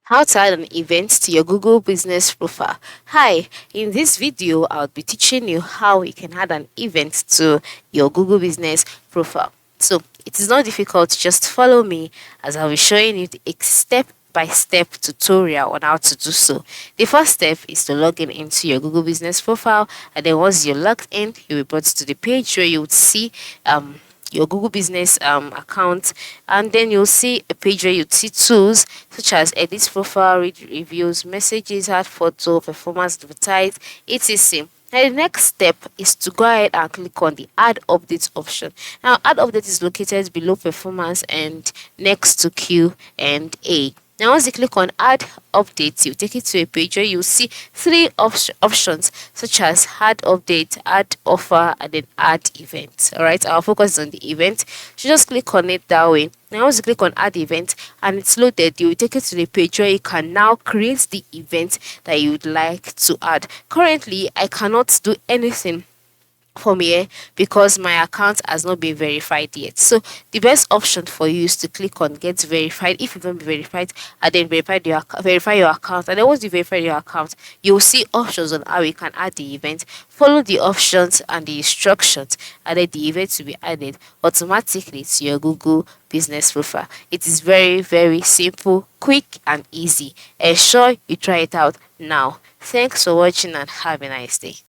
How to add an event to your Google Business profile. Hi, in this video, I'll be teaching you how you can add an event to your Google Business profile. So it is not difficult, just follow me as I'll be showing you a step-by-step tutorial on how to do so. The first step is to log in into your Google Business profile, and then once you're logged in, you'll be brought to the page where you would see your Google Business account, and then you'll see a page where you see tools such as edit profile, read reviews, messages, add photo, performance, advertise, etc. Now the next step is to go ahead and click on the add update option. Now add update is located below performance and next to Q and A. Now once you click on add updates, you take it to a page where you see three options such as add update, add offer, and then add event. Alright, our focus is on the event. So just click on it that way. Now once you click on add event and it's loaded, you will take it to the page where you can now create the event that you would like to add. Currently, I cannot do anything from here because my account has not been verified yet. So the best option for you is to click on get verified if you haven't been verified, and then verify your account. And then once you verify your account, you'll see options on how you can add the event. Follow the options and the instructions, and then the event will be added automatically to your Google Business profile. It is very simple, quick and easy. Ensure you try it out now. Thanks for watching and have a nice day.